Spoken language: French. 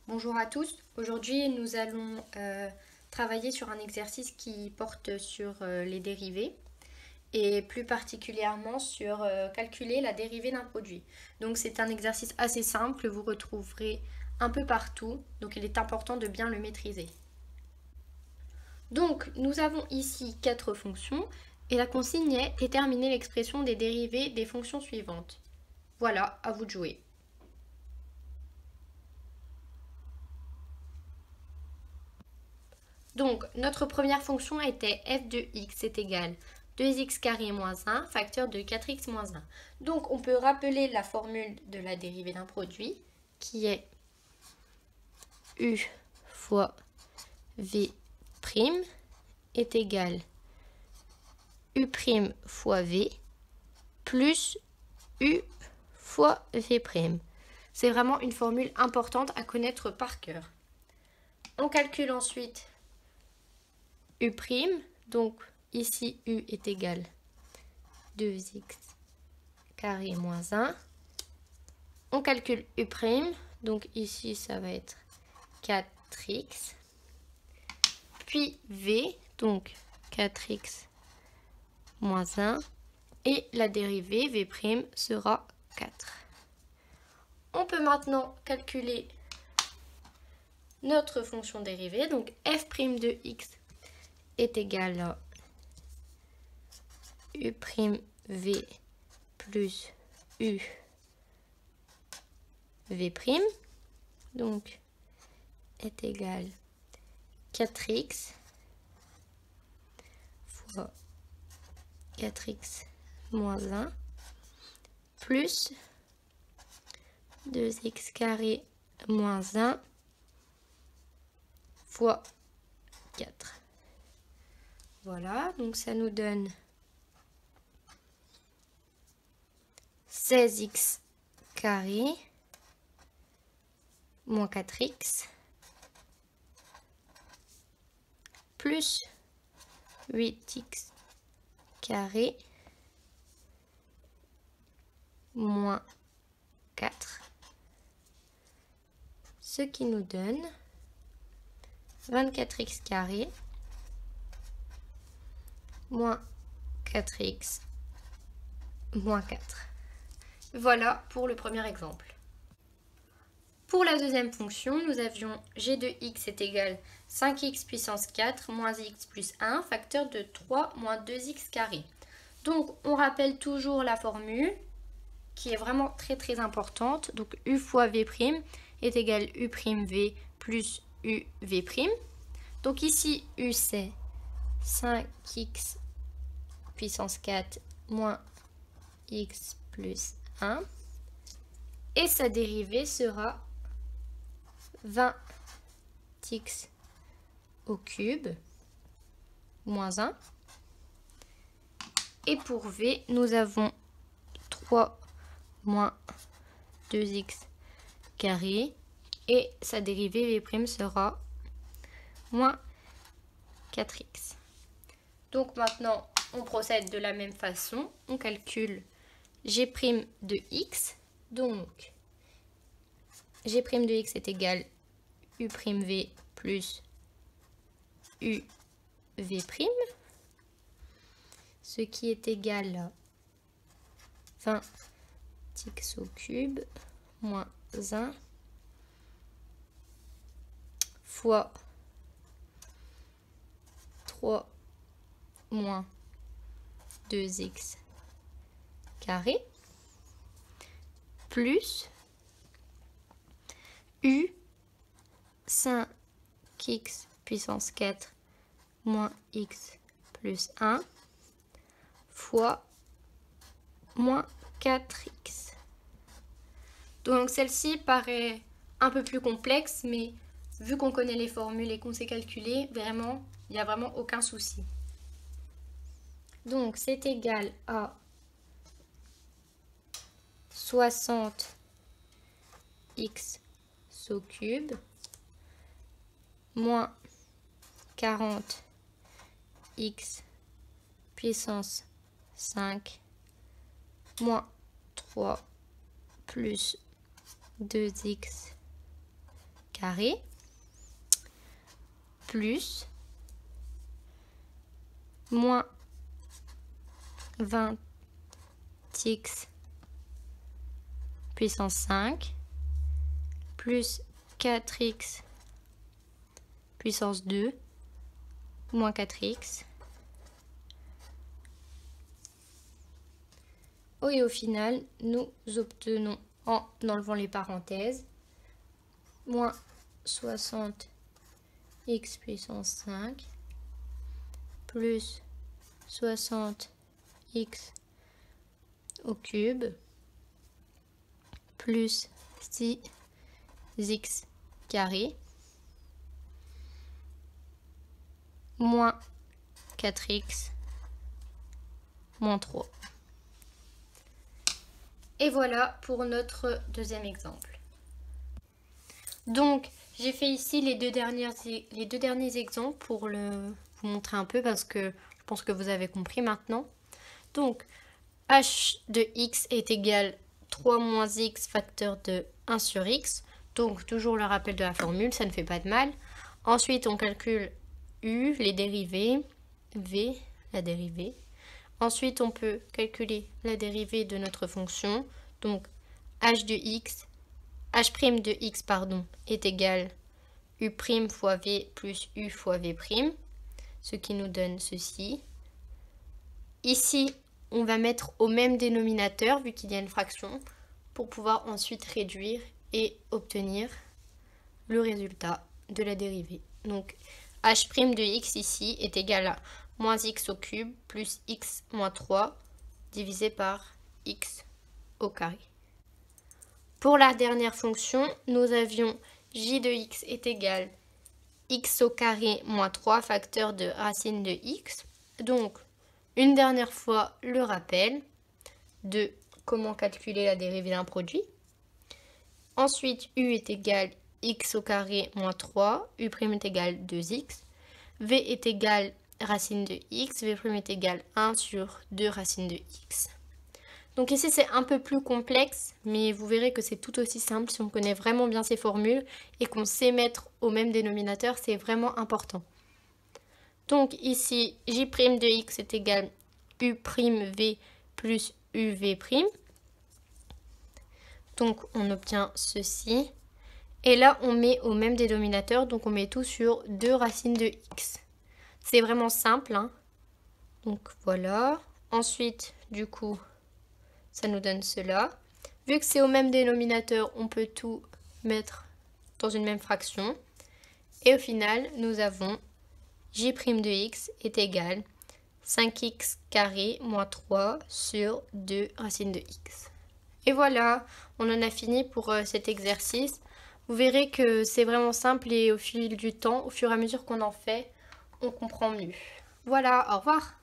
Bonjour à tous, aujourd'hui nous allons travailler sur un exercice qui porte sur les dérivés et plus particulièrement sur calculer la dérivée d'un produit. Donc c'est un exercice assez simple que vous retrouverez un peu partout, donc il est important de bien le maîtriser. Donc nous avons ici 4 fonctions et la consigne est déterminer l'expression des dérivées des fonctions suivantes. Voilà, à vous de jouer. Donc, notre première fonction était f de x est égal 2x carré moins 1, facteur de 4x moins 1. Donc, on peut rappeler la formule de la dérivée d'un produit, qui est u fois v' est égal u' fois v plus u fois v'. C'est vraiment une formule importante à connaître par cœur. On calcule ensuite u', donc ici u est égal 2x carré moins 1. On calcule u', donc ici ça va être 4x, puis v, donc 4x moins 1, et la dérivée v' sera 4. On peut maintenant calculer notre fonction dérivée, donc f' de x est égal à u'v plus u v', donc est égal 4x fois 4x moins 1 plus 2x carré moins 1 fois 4. Voilà, donc ça nous donne 16x carré moins 4x plus 8x carré moins 4, ce qui nous donne 24x carré moins 4x moins 4. Voilà pour le premier exemple. Pour la deuxième fonction, nous avions g de x est égal 5x puissance 4 moins x plus 1, facteur de 3 moins 2x carré. Donc on rappelle toujours la formule qui est vraiment très importante. Donc u fois v' est égal u'v plus uv'. Donc ici u c'est 5x puissance 4 moins x plus 1. Et sa dérivée sera 20x au cube moins 1. Et pour v, nous avons 3 moins 2x carré. Et sa dérivée v' sera moins 4x. Donc maintenant, on procède de la même façon. On calcule g' de x. Donc, g' de x est égal u'v plus uv', ce qui est égal à 20x au cube moins 1 fois 3 moins 2x carré plus u 5x puissance 4 moins x plus 1 fois moins 4x. Donc celle-ci paraît un peu plus complexe, mais vu qu'on connaît les formules et qu'on sait calculer, vraiment, il n'y a vraiment aucun souci. Donc c'est égal à 60x au cube moins 40x puissance 5 moins 3 plus 2x carré plus moins 20x puissance 5 plus 4x puissance 2 moins 4x. Et au final, nous obtenons, en enlevant les parenthèses, moins 60x puissance 5 plus 60x au cube plus 6x carré moins 4x moins 3. Et voilà pour notre deuxième exemple. Donc, j'ai fait ici les deux derniers exemples pour vous montrer un peu parce que je pense que vous avez compris maintenant. Donc, h de x est égal 3 moins x facteur de 1 sur x. Donc, toujours le rappel de la formule, ça ne fait pas de mal. Ensuite, on calcule u, les dérivés, v, la dérivée. Ensuite, on peut calculer la dérivée de notre fonction. Donc, h de x est égal u' fois v plus u fois v', ce qui nous donne ceci. Ici, on va mettre au même dénominateur, vu qu'il y a une fraction, pour pouvoir ensuite réduire et obtenir le résultat de la dérivée. Donc, h' de x ici est égal à moins x au cube plus x moins 3 divisé par x au carré. Pour la dernière fonction, nous avions j de x est égal x au carré moins 3 facteur de racine de x. Donc, une dernière fois, le rappel de comment calculer la dérivée d'un produit. Ensuite, u est égal x au carré moins 3, u' est égal 2x, v est égal racine de x, v' est égal 1 sur 2 racine de x. Donc ici, c'est un peu plus complexe, mais vous verrez que c'est tout aussi simple si on connaît vraiment bien ces formules et qu'on sait mettre au même dénominateur, c'est vraiment important. Donc ici, j' de x est égal u'v plus uv'. Donc on obtient ceci. Et là, on met au même dénominateur, donc on met tout sur 2 racines de x. C'est vraiment simple, hein. Donc voilà. Ensuite, du coup, ça nous donne cela. Vu que c'est au même dénominateur, on peut tout mettre dans une même fraction. Et au final, nous avons j' de x est égal 5x carré moins 3 sur 2 racines de x. Et voilà, on en a fini pour cet exercice. Vous verrez que c'est vraiment simple et au fil du temps, au fur et à mesure qu'on en fait, on comprend mieux. Voilà, au revoir!